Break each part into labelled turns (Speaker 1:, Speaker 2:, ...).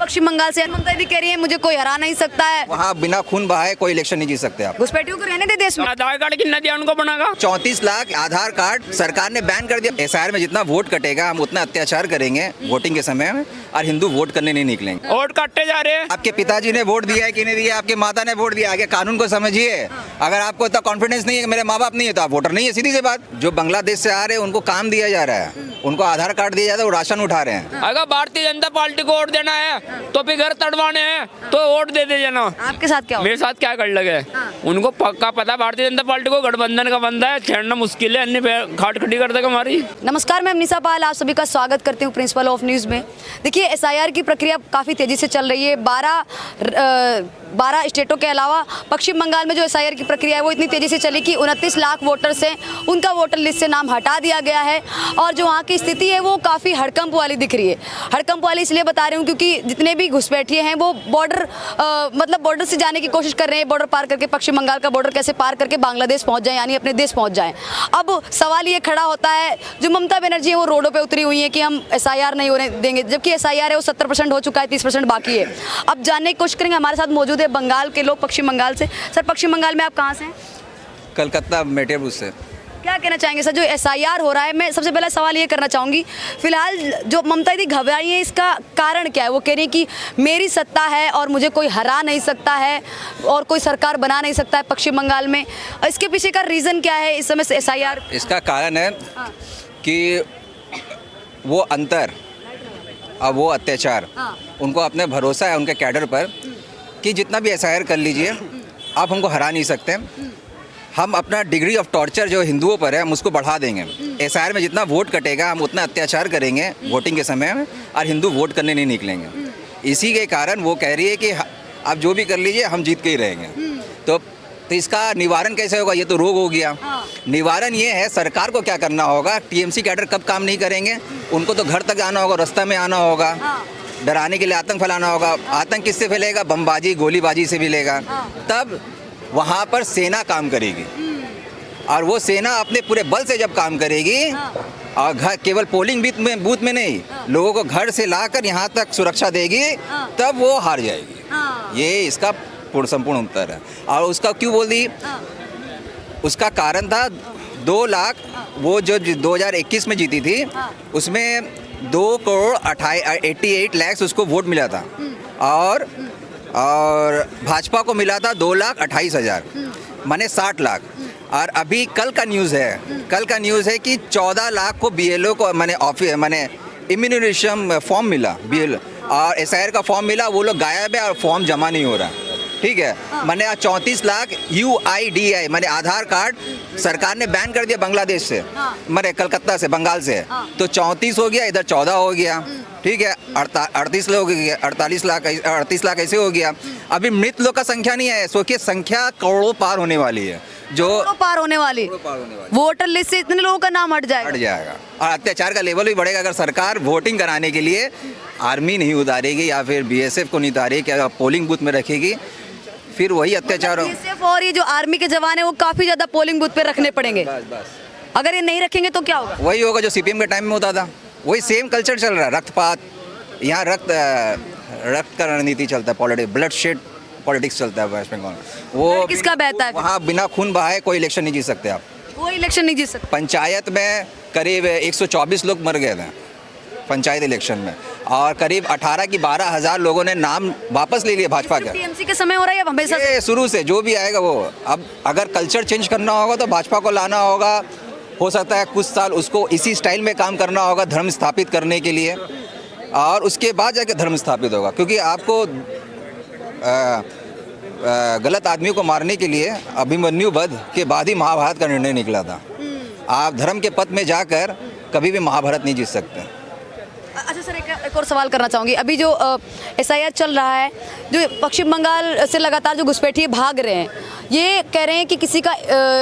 Speaker 1: पश्चिम बंगाल से ममता दीदी कह रही है मुझे कोई हरा नहीं सकता है।
Speaker 2: वहाँ बिना खून बहाए कोई इलेक्शन नहीं जीत सकते आप।
Speaker 1: घुसपैठियों को रहने दे देश में।
Speaker 3: आधार कार्ड कितना दिया उनको बनागा?
Speaker 2: 34 लाख आधार कार्ड सरकार ने बैन कर दिया। एसआईआर में जितना वोट कटेगा हम उतना अत्याचार करेंगे वोटिंग के समय में, और हिंदू वोट करने नहीं निकलेंगे।
Speaker 3: वोट काटते जा रहे हैं।
Speaker 2: आपके पिताजी ने वोट दिया है कि नहीं दिया, आपकी माता ने वोट दिया, आगे कानून को समझिए। अगर आपको इतना कॉन्फिडेंस नहीं है कि मेरे माँ बाप नहीं है तो आप वोटर नहीं है, सीधी सी बात। जो बांग्लादेश से आ रहे हैं उनको काम दिया जा रहा है, उनको आधार कार्ड दिया जाता है, वो राशन उठा रहे हैं।
Speaker 3: अगर भारतीय जनता पार्टी को वोट देना है तो फिर घर तड़वाने हैं तो वोट दे दे जाना।
Speaker 1: आपके साथ क्या
Speaker 3: मेरे साथ क्या कर लगे? उनको पक्का पता भारतीय जनता पार्टी को गठबंधन का बंदा है, छेड़ना मुश्किल है, अन्य घाट खड़ी कर देगा हमारी।
Speaker 1: नमस्कार, मैं निशा पाल आप सभी का स्वागत करती हूँ प्रिंसिपल ऑफ न्यूज़ में। देखिए, एसआईआर की प्रक्रिया काफ़ी तेज़ी से चल रही है। 12 स्टेटों के अलावा पश्चिम बंगाल में जो एसआईआर की प्रक्रिया है वो इतनी तेज़ी से चली कि 29 लाख वोटर्स हैं, उनका वोटर लिस्ट से नाम हटा दिया गया है। और जो वहाँ की स्थिति है वो काफ़ी हड़कंप वाली दिख रही है। हड़कंप वाली इसलिए बता रही हूँ क्योंकि जितने भी घुसपैठिए हैं वो बॉर्डर से जाने की कोशिश कर रहे हैं, बॉर्डर पार करके पश्चिम बंगाल का बॉर्डर कैसे पार करके बांग्लादेश पहुँच जाए, यानी अपने देश पहुँच जाएँ। अब सवाल ये खड़ा होता है, जो ममता बनर्जी है वो रोडों पर उतरी हुई है कि हम एसआईआर नहीं होने देंगे, जबकि एसआईआर है वो 70% हो चुका है, 30% बाकी है। अब जानने की कोशिश करेंगे, हमारे साथ मौजूद है बंगाल के लोग, पश्चिम बंगाल से। सर, पश्चिम बंगाल में आप कहाँ से हैं?
Speaker 2: कलकत्ता मेटेबू से।
Speaker 1: क्या कहना चाहेंगे सर, जो एसआईआर हो रहा है? मैं सबसे पहला सवाल ये करना चाहूँगी, फिलहाल जो ममता दीदी घबराई है इसका कारण क्या है? वो कह रही है कि मेरी सत्ता है और मुझे कोई हरा नहीं सकता है और कोई सरकार बना नहीं सकता है पश्चिम बंगाल में। इसके पीछे का रीज़न क्या है इस समय से एसआईआर?
Speaker 2: इसका कारण है कि वो अंतर और वो अत्याचार, उनको अपने भरोसा है उनके कैडर पर कि जितना भी एसआईआर कर लीजिए आप हमको हरा नहीं सकते। हम अपना डिग्री ऑफ टॉर्चर जो हिंदुओं पर है हम उसको बढ़ा देंगे। एसआईआर में जितना वोट कटेगा हम उतना अत्याचार करेंगे वोटिंग के समय में, और हिंदू वोट करने नहीं निकलेंगे। इसी के कारण वो कह रही है कि आप जो भी कर लीजिए हम जीत के ही रहेंगे। तो इसका निवारण कैसे होगा? ये तो रोग हो गया। निवारण ये है, सरकार को क्या करना होगा, टीएमसी कैडर कब काम नहीं करेंगे उनको तो घर तक आना होगा, रास्ता में आना होगा, डराने के लिए आतंक फैलाना होगा। आतंक किससे फैलेगा? बमबाजी गोलीबाजी से मिलेगा। तब वहाँ पर सेना काम करेगी, और वो सेना अपने पूरे बल से जब काम करेगी, और घर केवल पोलिंग बूथ में नहीं, लोगों को घर से लाकर यहाँ तक सुरक्षा देगी, तब वो हार जाएगी। ये इसका संपूर्ण उत्तर है। और उसका क्यों बोल दी? उसका कारण था 2 लाख, वो जो 2021 में जीती थी उसमें 2,88 लाख उसको वोट मिला था, और भाजपा को मिला था 2,28,000, माने 60 लाख। और अभी कल का न्यूज़ है कि 14 लाख को बीएलओ को माने इम्यूनाइजेशन फॉर्म मिला, बीएल और एसआईआर का फॉर्म मिला, वो लोग गायब है और फॉर्म जमा नहीं हो रहा। ठीक है, मैंने 34 लाख UIDI माने आधार कार्ड सरकार ने बैन कर दिया बांग्लादेश से, मैंने कलकत्ता से, बंगाल से। तो 34 हो गया, इधर 14 हो गया। ठीक है, 38 लाख ऐसे हो गया। अभी मृत लोग का संख्या नहीं है, सोचिए संख्या करोड़ों पार होने वाली है, जो
Speaker 1: पार होने वाली वोटर लिस्ट से इतने लोगों का नाम हट जाएगा।
Speaker 2: और अत्याचार का लेवल भी बढ़ेगा। अगर सरकार वोटिंग कराने के लिए आर्मी नहीं उतारेगी या फिर BSF को नहीं उतारेगी, क्या पोलिंग बूथ में रखेगी, फिर वही अत्याचार।
Speaker 1: BSF और ये जो आर्मी के जवान है वो काफी ज्यादा पोलिंग बूथ पे रखने पड़ेंगे। अगर ये नहीं रखेंगे तो क्या होगा?
Speaker 2: वही होगा जो CPM के टाइम में होता था, वही सेम कल्चर चल रहा है। रक्तपात, यहाँ रक्त का रणनीति चलता है, ब्लड शेड पॉलिटिक्स चलता है वेस्ट बंगाल। वो
Speaker 1: किसका बहता है?
Speaker 2: वहाँ बिना खून बहाए कोई इलेक्शन नहीं जीत सकते आप।
Speaker 1: कोई इलेक्शन नहीं जीत सकते।
Speaker 2: पंचायत में करीब 124 लोग मर गए थे पंचायत इलेक्शन में, और करीब 18 की 12,000 लोगों ने नाम वापस ले लिए भाजपा का।
Speaker 1: टीएमसी के समय हो रहा है या हमेशा
Speaker 2: शुरू से जो भी आएगा वो। अब अगर कल्चर चेंज करना होगा तो भाजपा को लाना होगा, हो सकता है कुछ साल उसको इसी स्टाइल में काम करना होगा धर्म स्थापित करने के लिए, और उसके बाद जाके धर्म स्थापित होगा। क्योंकि आपको गलत आदमी को मारने के लिए अभिमन्यु वध के बाद ही महाभारत का निर्णय निकला था। आप धर्म के पथ में जाकर कभी भी महाभारत नहीं जीत सकते।
Speaker 1: अच्छा सर, एक और सवाल करना चाहूँगी। अभी जो एसआईआर चल रहा है, जो पश्चिम बंगाल से लगातार जो घुसपैठिए भाग रहे हैं, ये कह रहे हैं कि किसी का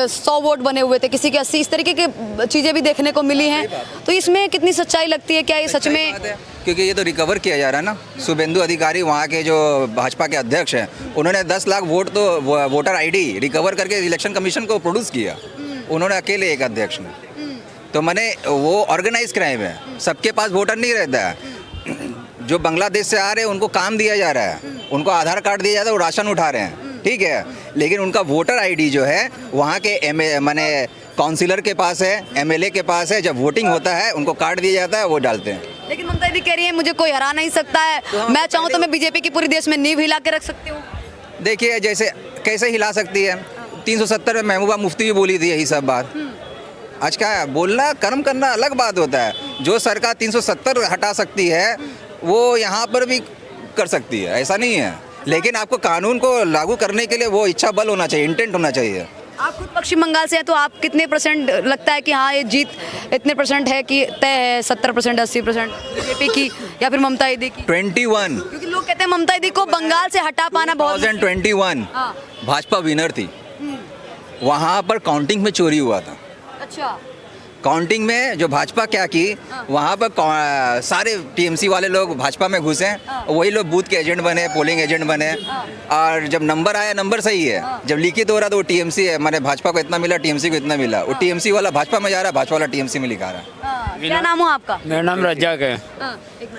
Speaker 1: 100 वोट बने हुए थे, किसी के 80, इस तरीके की चीज़ें भी देखने को मिली हैं। तो इसमें कितनी सच्चाई लगती है? क्या ये सच में?
Speaker 2: क्योंकि ये तो रिकवर किया जा रहा है ना। शुभेंदु अधिकारी वहाँ के जो भाजपा के अध्यक्ष हैं, उन्होंने 10 लाख वोट तो वोटर ID रिकवर करके इलेक्शन कमीशन को प्रोड्यूस किया, उन्होंने अकेले एक अध्यक्ष ने। तो मैंने वो ऑर्गेनाइज क्राइम है, सबके पास वोटर नहीं रहता है। जो बांग्लादेश से आ रहे हैं उनको काम दिया जा रहा है, उनको आधार कार्ड दिया जाता है, वो राशन उठा रहे हैं, ठीक है। लेकिन उनका वोटर आईडी जो है वहाँ के माने काउंसिलर के पास है, एमएलए के पास है। जब वोटिंग होता है उनको कार्ड दिया जाता है, वो डालते हैं।
Speaker 1: लेकिन ममता दीदी कह रही है मुझे कोई हरा नहीं सकता है, मैं चाहूँ तो मैं बीजेपी की पूरी देश में नींव हिला के रख सकती हूँ।
Speaker 2: देखिए जैसे कैसे हिला सकती है, 370 में महबूबा मुफ्ती भी बोली थी यही सब बात। आज क्या है, बोलना कर्म करना अलग बात होता है। जो सरकार 370 हटा सकती है वो यहाँ पर भी कर सकती है, ऐसा नहीं है। लेकिन आपको कानून को लागू करने के लिए वो इच्छा बल होना चाहिए, इंटेंट होना चाहिए।
Speaker 1: आप खुद पश्चिम बंगाल से हैं तो आप कितने % लगता है कि हाँ ये जीत इतने % है कि तय है, 70% 80% बीजेपी की या फिर ममता दीदी की?
Speaker 2: 21
Speaker 1: क्योंकि लोग कहते हैं ममता दीदी को बंगाल से हटा पाना बहुत
Speaker 2: 2021
Speaker 1: हाँ।
Speaker 2: भाजपा विनर थी, वहाँ पर काउंटिंग में चोरी हुआ था।
Speaker 1: अच्छा,
Speaker 2: काउंटिंग में जो भाजपा क्या की, वहाँ पर सारे टीएमसी वाले लोग भाजपा में घुसे, वही लोग बूथ के एजेंट बने, पोलिंग एजेंट बने। और जब नंबर आया, नंबर सही है, जब लिखित हो रहा तो वो टीएमसी है, मैंने भाजपा को इतना मिला, टीएमसी को इतना मिला। वो टीएमसी वाला भाजपा में जा रहा है, भाजपा वाला टीएमसी में लिखा रहा है।
Speaker 1: क्या नाम हो आपका?
Speaker 3: मेरा नाम रज्जाक है।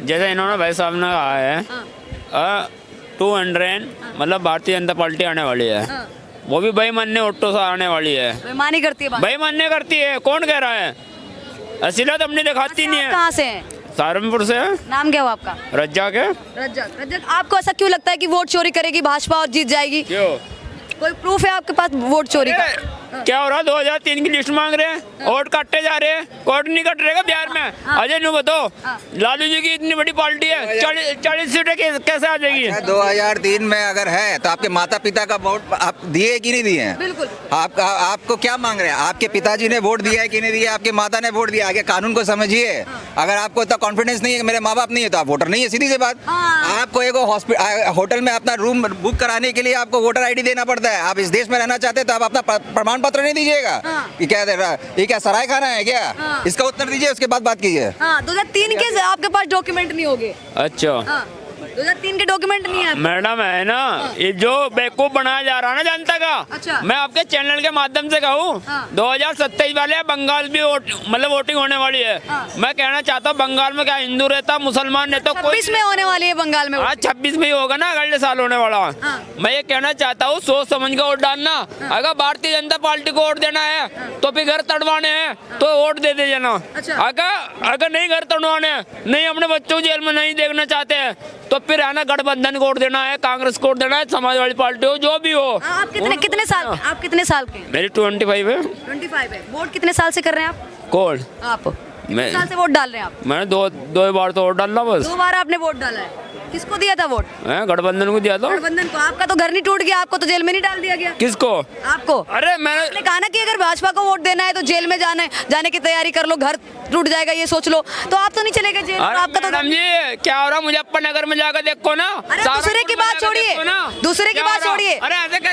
Speaker 3: जैसे इन्होंने भाई साहब ने कहा है 200 मतलब भारतीय जनता पार्टी आने वाली है, वो भी बेईमानी ऑटो से आने वाली है।
Speaker 1: बेईमानी करती है बात।
Speaker 3: बेईमानी करती है, कौन कह रहा है? असलियत अपनी दिखाती नहीं है।
Speaker 1: कहाँ से हैं?
Speaker 3: सहारनपुर से है।
Speaker 1: नाम क्या हो आपका?
Speaker 3: रज्जाक है।
Speaker 1: रज्जाक, आपको ऐसा क्यों लगता है कि वोट चोरी करेगी भाजपा और जीत जाएगी?
Speaker 3: क्यों?
Speaker 1: कोई प्रूफ है आपके पास वोट चोरी का?
Speaker 3: क्या हो रहा है? 2003 की लिस्ट मांग रहे हैं, वोट काटते जा रहे हैं, वोट नहीं कट रहेगा बिहार में। अजय नु बताओ, लालू जी की इतनी बड़ी पार्टी है, 40 सीटें कैसे आ जाएगी?
Speaker 2: 2003 में अगर है तो आपके माता पिता का वोट आप दिए कि नहीं दिए हैं?
Speaker 1: बिल्कुल।
Speaker 2: आपको क्या मांग रहे हैं? आपके पिताजी ने वोट दिया है कि नहीं दिया? आपके माता ने वोट दिया? आगे कानून को समझिए। अगर आपको इतना कॉन्फिडेंस नहीं है कि मेरे माँ बाप नहीं है तो आप वोटर नहीं है, सीधी सी बात। आपको एक होटल में अपना रूम बुक कराने के लिए आपको वोटर आईडी देना पड़ता है। आप इस देश में रहना चाहते हैं तो आप अपना प्रमाण पत्र नहीं दीजिएगा। ये क्या दे रहा है? ये क्या सराय खाना है क्या? इसका उत्तर दीजिए, उसके बाद बात कीजिए।
Speaker 1: 2003 के आपके पास डॉक्यूमेंट नहीं होंगे?
Speaker 3: अच्छा,
Speaker 1: 2003 के डॉक्यूमेंट नहीं है?
Speaker 3: मैडम है ना, ये जो बेवकूफ बनाया जा रहा है ना जनता का,
Speaker 1: अच्छा।
Speaker 3: मैं आपके चैनल के माध्यम से कहूँ, 2027 वाले बंगाल भी मतलब वोटिंग होने वाली है। मैं कहना चाहता हूँ बंगाल में क्या हिंदू रहता, मुसलमान रहता,
Speaker 1: 26 में होने वाली है बंगाल में।
Speaker 3: 26 में ही होगा ना, अगले साल होने वाला। मैं ये कहना चाहता हूँ सोच समझ के वोट डालना। अगर भारतीय जनता पार्टी को वोट देना है तो फिर घर तड़वाने हैं तो वोट दे दे जाना। अगर नहीं घर तड़वाने, नहीं अपने बच्चों को जेल में नहीं देखना चाहते हैं तो फिर है ना गठबंधन को वोट देना है, कांग्रेस को वोट देना है, समाजवादी पार्टी हो, जो भी हो।
Speaker 1: आप कितने साल के?
Speaker 3: मेरी 25 है।
Speaker 1: 25 है। वोट कितने साल से कर रहे हैं आप?
Speaker 3: कौन?
Speaker 1: आप कितने साल से वोट डाल रहे हैं आप?
Speaker 3: मैंने दो बार तो वोट डाला, बस
Speaker 1: 2 बार आपने वोट डाला है। किसको दिया था वोट?
Speaker 3: गठबंधन को दिया था।
Speaker 1: गठबंधन को। आपका तो घर नहीं टूट गया, आपको तो जेल में नहीं डाल दिया गया?
Speaker 3: किसको?
Speaker 1: आपको।
Speaker 3: अरे
Speaker 1: मैंने कहा ना कि अगर भाजपा को वोट देना है तो जेल में जाने की तैयारी कर लो, घर टूट जाएगा ये सोच लो, तो आप तो नहीं चले गए जेल? आपका तो
Speaker 3: जी क्या हो रहा, मुजफ्फरनगर में जाकर देखो ना।
Speaker 1: दूसरे की बात छोड़िए, दूसरे की बात छोड़िए।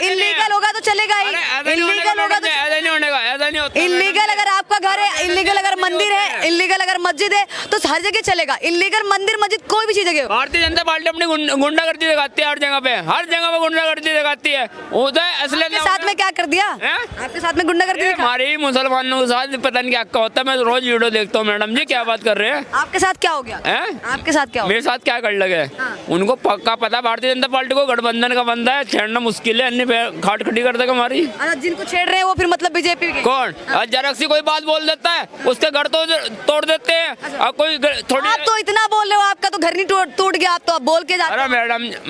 Speaker 1: इलीगल होगा तो चलेगा ही, इलीगल होगा तो
Speaker 3: ऐसा नहीं होगा, ऐसा नहीं होता।
Speaker 1: इलीगल अगर आपका घर है, इलीगल अगर मंदिर है, इलीगल अगर मस्जिद है तो हर जगह चलेगा। इलीगल मंदिर मस्जिद कोई भी चीज जगह।
Speaker 3: भारतीय जनता पार्टी अपनी गुंडागर्दी दिखाती है, हर जगह पे गुंडागर्दी दिखाती है।
Speaker 1: आपके साथ में क्या कर दिया? आपके साथ में गुंडागर्दी?
Speaker 3: हमारी मुसलमानों के साथ पता नहीं क्या होता है, मैं रोज वीडियो देखता हूँ। मैडम जी क्या बात कर रहे हैं?
Speaker 1: आपके साथ क्या हो गया? आपके साथ क्या हो?
Speaker 3: मेरे साथ क्या कर लगे? उनको पक्का पता भारतीय जनता पार्टी को गठबंधन का बंदा है, छेड़ना मुश्किल है, अन्य घाट खड़ी कर देगा हमारी।
Speaker 1: जिनको छेड़ रहे हैं वो फिर मतलब बीजेपी के?
Speaker 3: कौन? जरा सी कोई बात बोल देता है उसके घर तो तोड़ देते हैं। और कोई थोड़ी,
Speaker 1: आप तो इतना बोल रहे हो, आपका तो घर नहीं टूट गया, आप तो बोल के जाते हो।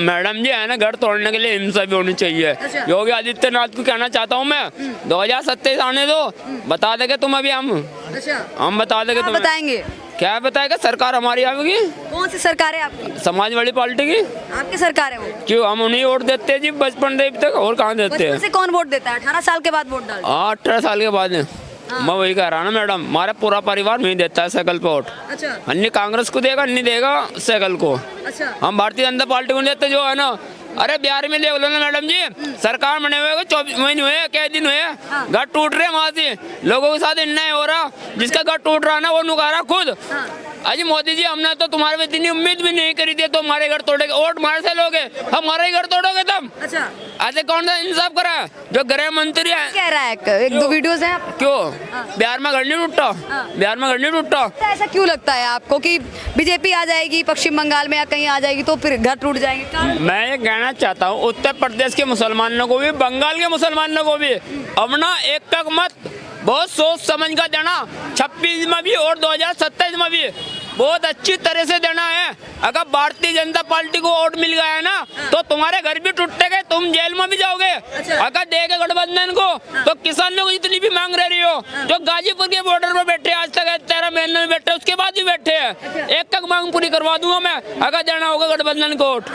Speaker 3: मैडम जी है ना, घर तोड़ने के लिए हिंसा भी होनी चाहिए। योगी आदित्यनाथ को कहना चाहता हूँ मैं, 2027 आने दो, बता देंगे तुम अभी हम बता देंगे। तुम
Speaker 1: बताएंगे? क्या
Speaker 3: बताएगा? सरकार हमारी आएगी।
Speaker 1: कौन सी सरकार है आपकी?
Speaker 3: समाजवादी पार्टी की।
Speaker 1: आपकी सरकार है वो?
Speaker 3: क्यों, हम उन्हें वोट देते हैं जी बचपन से तक, और कहाँ देते हैं?
Speaker 1: कौन वोट देता है? 18 साल के बाद वोट डालते हैं?
Speaker 3: 18 साल के बाद। मैं वही कह रहा ना मैडम, हमारा पूरा परिवार नहीं देता है साइकिल पे वोट। अन्य कांग्रेस को देगा, नहीं देगा साइकिल को। हम भारतीय जनता पार्टी को देते जो है ना। अरे बिहार में देख लो ना मैडम जी, सरकार बने हुए 24 महीने हुए, क्या दिन हुए, घर टूट रहे वहाँ से, लोगों के साथ अन्याय हो रहा। जिसका घर टूट रहा ना वो नुका रहा खुद। अजी मोदी जी, हमने तो तुम्हारे पे इतनी उम्मीद भी नहीं करी थी, तो हमारे घर तोड़ोगे, वोट हमारे से लोगे, हमारा ही घर तोड़ोगे तुम।
Speaker 1: अच्छा,
Speaker 3: ऐसे कौन सा इंसाफ करा है? जो गृह मंत्री है,
Speaker 1: कह रहा है, एक दो वीडियोस हैं आप।
Speaker 3: क्यों बिहार में घर नहीं टूटा? बिहार में घर नहीं टूटा।
Speaker 1: ऐसा क्यों लगता है आपको कि बीजेपी आ जाएगी पश्चिम बंगाल में या कहीं आ जाएगी तो फिर घर टूट जाएंगे? कारण?
Speaker 3: मैं ये कहना चाहता हूँ, उत्तर प्रदेश के मुसलमानों को भी, बंगाल के मुसलमानों को भी अब ना एक तक मत बहुत सोच समझ कर देना, 26 में भी और 2027 में भी बहुत अच्छी तरह से देना है। अगर भारतीय जनता पार्टी को वोट मिल गया है ना, तो तुम्हारे घर भी टूटे गए, तुम जेल में भी जाओगे। अगर देगा गठबंधन को तो किसानों को जितनी भी मांग रही हो, जो गाजीपुर के बॉर्डर पर बैठे आज तक 13 महीने में बैठे, उसके बाद भी बैठे हैं, एक तक मांग पूरी करवा दूंगा मैं, अगर देना होगा गठबंधन को वोट।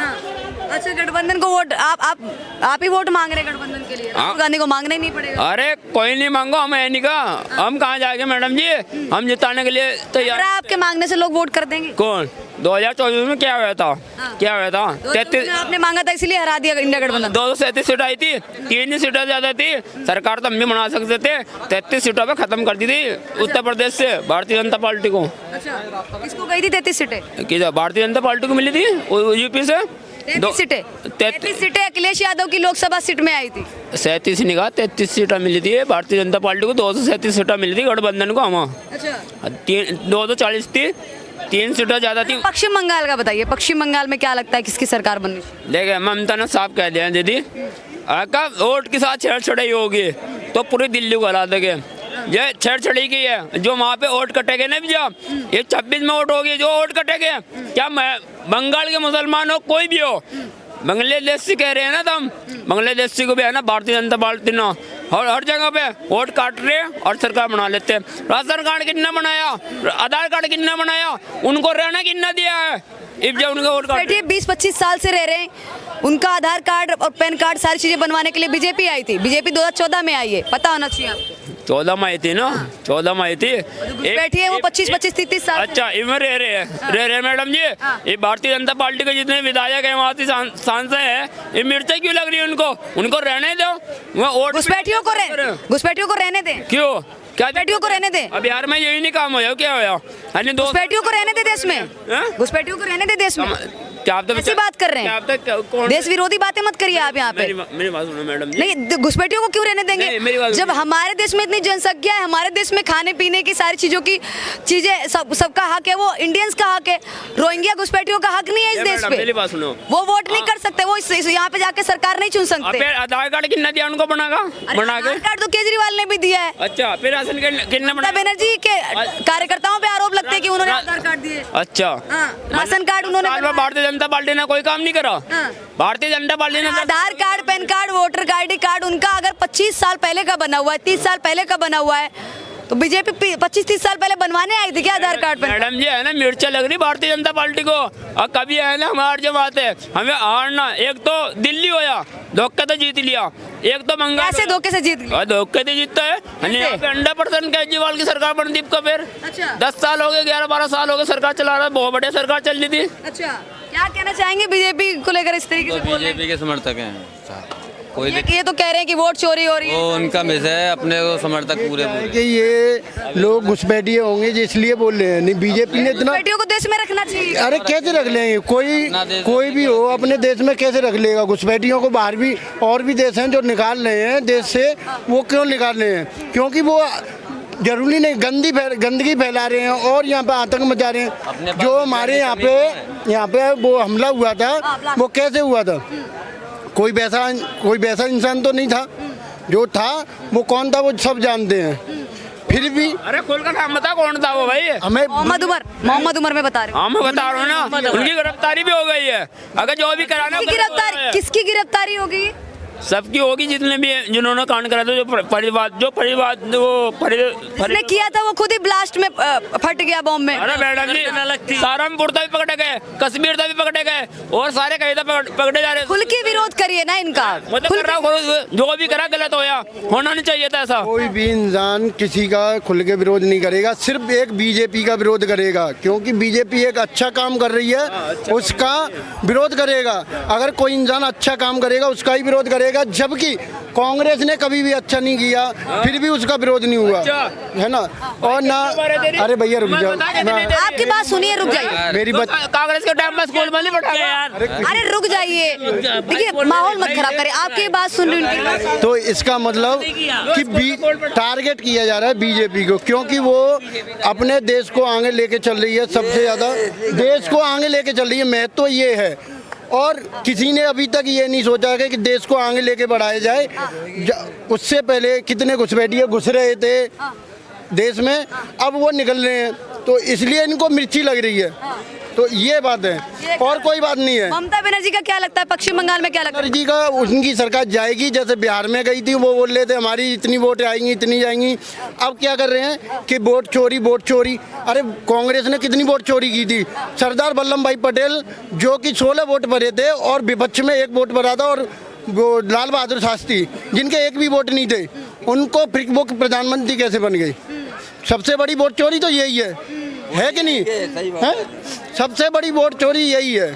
Speaker 1: अच्छा, गठबंधन को वोट आप ही वोट मांग रहे हैं गठबंधन के लिए? राहुल गांधी को मांगना ही नहीं पड़ेगा?
Speaker 3: अरे कोई नहीं मांगो, हम है नहीं का, हम कहाँ जाएंगे मैडम जी, हम जिताने के लिए तैयार।
Speaker 1: आपके मांगने से लोग वोट कर देंगे?
Speaker 3: कौन? 2024 में क्या हुआ था? क्या हुआ था?
Speaker 1: 33 आपने मांगा था इसलिए हरा दिया इंडिया गठबंधन।
Speaker 3: 237 सीट आई थी, 3 सीटें ज्यादा थी, सरकार तो हम भी बना सकते थे, 33 सीटों पे खत्म कर दी थी उत्तर प्रदेश से भारतीय जनता पार्टी को।
Speaker 1: अच्छा, किसको गई थी 33 सीटें?
Speaker 3: किधर? भारतीय जनता पार्टी को मिली थी यूपी से
Speaker 1: 33 सीटें। 33 सीटें अखिलेश यादव की लोकसभा सीट में आई थी।
Speaker 3: 37 नहीं कहा, 33 सीटें मिली थी भारतीय जनता पार्टी को, 237 सीटें मिली थी गठबंधन को। हम
Speaker 1: अच्छा,
Speaker 3: 240 थी, 3 सीटें ज्यादा थी।
Speaker 1: पश्चिम बंगाल का बताइए, पश्चिम बंगाल में क्या लगता है किसकी सरकार बननी?
Speaker 3: देखिए, ममता ने साफ कह दिया दीदी, अगर वोट के साथ छेड़छाड़ी होगी तो पूरी दिल्ली को हरा देंगे। ये छेड़छाड़ी की है, जो वहाँ पे वोट कटेगे ना भैया, ये 26 में वोट होगी, जो वोट कटेगे, क्या मैं बंगाल के मुसलमान हो, कोई भी हो, बांग्लादेश से कह रहे हैं ना तुम, बांग्लादेश से को भी है ना भारतीय जनता पार्टी ना, हर जगह पे वोट काट रहे हैं और सरकार बना लेते हैं। राशन कार्ड कितना बनाया, आधार कार्ड कितना बनाया, उनको रहना कितना दिया है, इब जब उनका वोट काट।
Speaker 1: 20-25 साल से रह रहे हैं, उनका आधार कार्ड और पैन कार्ड सारी चीजें बनवाने के लिए बीजेपी आई थी। बीजेपी 2014 में आई है, पता होना चाहिए आपको।
Speaker 3: 14 में आई थी ना, 14 में आई थी।
Speaker 1: बैठी है वो 25-30 साल।
Speaker 3: अच्छा, इनमें रह रहे मैडम जी, ये भारतीय जनता पार्टी के जितने विधायक हैं, वहाँ से सांसद हैं, ये मिर्चा क्यों लग रही है उनको रहने दो, वोट
Speaker 1: घुसपैठियों को रहने दें।
Speaker 3: क्यों? क्या
Speaker 1: घुसपैठियों को रहने दें?
Speaker 3: अब बिहार में यही नहीं काम होया, क्या होया?
Speaker 1: घुसपैठियों को रहने दे देश में, घुसपैठियों को रहने दे देश में।
Speaker 3: क्या आप
Speaker 1: ऐसी बात कर रहे हैं? देश विरोधी बातें मत करिए आप यहाँ पे।
Speaker 3: मेरी बात सुनो मैडम जी।
Speaker 1: नहीं, घुसपैठियों को क्यों रहने देंगे? जब हमारे देश में इतनी जनसंख्या है, हमारे देश में खाने पीने की सारी चीजों की चीजें सबका हक है, वो इंडियंस का हक है। रोहिंग्या घुसपैठियों का हक नहीं है इस देश पे।
Speaker 3: मेरी बात सुनो,
Speaker 1: वो वोट नहीं कर सकते, वो यहाँ पे जाके सरकार नहीं चुन सकते।
Speaker 3: आधार कार्ड कितना दिया उनको बना के?
Speaker 1: आधार कार्ड तो केजरीवाल ने भी दिया है।
Speaker 3: अच्छा, फिर राशन कितना बना?
Speaker 1: बनर्जी के कार्यकर्ताओं पे आरोप लगते हैं कि उन्होंने आधार कार्ड दिए।
Speaker 3: अच्छा,
Speaker 1: राशन कार्ड उन्होंने।
Speaker 3: भारतीय जनता पार्टी ने कोई काम नहीं करा। भारतीय जनता पार्टी ने
Speaker 1: Aadhaar card, PAN card, voter ID card उनका अगर 25 साल पहले का बना हुआ है, 30 साल पहले का बना हुआ है, तो बीजेपी 25-30 साल पहले बनवाने आई थी क्या आधार कार्ड?
Speaker 3: मैडम जी है ना, मिर्चा लग रही भारतीय जनता पार्टी को। और कभी है ना हमारे जब आते हमें हारना, एक तो दिल्ली होया, धोखा तो जीत लिया, एक तो बंगाल
Speaker 1: कैसे धोखे से जीत लिया?
Speaker 3: धोखे से जीतता है। 100% केजरीवाल की सरकार बनी थी का, फिर 10 साल हो गए, 11-12 साल हो गए सरकार चला रहा है, बहुत बढ़िया सरकार चल रही थी।
Speaker 1: अच्छा, क्या कहना चाहेंगे बीजेपी को लेकर इस तरीके से?
Speaker 4: बीजेपी के समर्थक हैं कोई
Speaker 1: ये तो कह रहे हैं कि वोट चोरी हो रही है।
Speaker 4: वो उनका मिस है, अपने को समर्थक पूरे
Speaker 5: कि ये लोग घुसपैठिए होंगे जो इसलिए बोल रहे हैं। नहीं, बीजेपी ने इतना,
Speaker 1: घुसपैठियों को देश में रखना चाहिए।
Speaker 5: अरे कैसे रख लेंगे? कोई भी हो अपने देश में कैसे रख लेगा घुसपैठियों को? बाहर भी और भी देश हैं जो निकाल रहे हैं देश से, वो क्यों निकाल रहे हैं? क्योंकि वो जरूरी नहीं, गंदगी फैला रहे हैं और यहाँ पे आतंक मचा रहे हैं। जो हमारे यहाँ पे वो हमला हुआ था, वो कैसे हुआ था? कोई वैसा इंसान तो नहीं था, जो था वो कौन था वो सब जानते हैं। फिर भी
Speaker 3: अरे खोल का नाम बता, कौन था वो भाई?
Speaker 5: हमें
Speaker 1: मोहम्मद उमर में बता रहे
Speaker 3: हाँ, मैं बता रहा हूँ ना, उनकी गिरफ्तारी भी हो गई है। अगर जो भी कराना,
Speaker 1: किसकी गिरफ्तारी हो गई?
Speaker 3: सबकी होगी, जितने भी जिन्होंने कांड करा था,
Speaker 1: जिसने किया था वो खुद ही ब्लास्ट में फट गया बॉम्ब में।
Speaker 3: अरे मैडम जी, सहारनपुर तक भी पकड़े गए, कश्मीर तक भी पकड़े गए, और सारे कहीं तक पकड़े जा रहे।
Speaker 1: खुल के विरोध करिए ना इनका।
Speaker 3: जो भी करा गलत होना नहीं चाहिए था ऐसा।
Speaker 5: कोई भी इंसान किसी का खुल के विरोध नहीं करेगा, सिर्फ एक बीजेपी का विरोध करेगा, क्योंकि बीजेपी एक अच्छा काम कर रही है, उसका विरोध करेगा। अगर कोई इंसान अच्छा काम करेगा उसका ही विरोध करेगा, जबकि कांग्रेस ने कभी भी अच्छा नहीं किया, फिर भी उसका विरोध नहीं हुआ, है ना। और ना, अरे भैया रुक जाओ,
Speaker 1: आपकी बात सुनिए, रुक जाइए।
Speaker 5: मेरी बात,
Speaker 3: कांग्रेस के टाइम में स्कूल में नहीं बैठा
Speaker 1: अरे रुक जाइए, देखिए माहौल मत खराब करें, आपकी बात सुन रही हूँ।
Speaker 5: तो इसका मतलब कि टारगेट किया जा रहा है बीजेपी को, क्योंकि वो अपने देश को आगे लेके चल रही है, सबसे ज़्यादा देश को आगे लेके चल रही है। महत्व तो ये है, और किसी ने अभी तक ये नहीं सोचा है कि देश को आगे लेके बढ़ाया जाए। उससे पहले कितने घुसपैठिए घुस रहे थे देश में, अब वो निकल रहे हैं, तो इसलिए इनको मिर्ची लग रही है। तो ये बात है, और कोई बात नहीं है।
Speaker 1: ममता बनर्जी का क्या लगता है, पश्चिम बंगाल में क्या लगता है?
Speaker 5: बनर्जी का, उनकी सरकार जाएगी, जैसे बिहार में गई थी, वो बोल रहे थे हमारी इतनी वोट आएंगी, इतनी जाएंगी। अब क्या कर रहे हैं कि वोट चोरी, वोट चोरी। अरे कांग्रेस ने कितनी वोट चोरी की थी। सरदार वल्लभ भाई पटेल जो कि 16 वोट भरे थे और विपक्ष में 1 वोट भरा था, और वो लाल बहादुर शास्त्री जिनके 1 भी वोट नहीं थे, उनको फिर वो प्रधानमंत्री कैसे बन गई? सबसे बड़ी वोट चोरी तो यही है कि नहीं? है, सबसे बड़ी वोट चोरी यही है।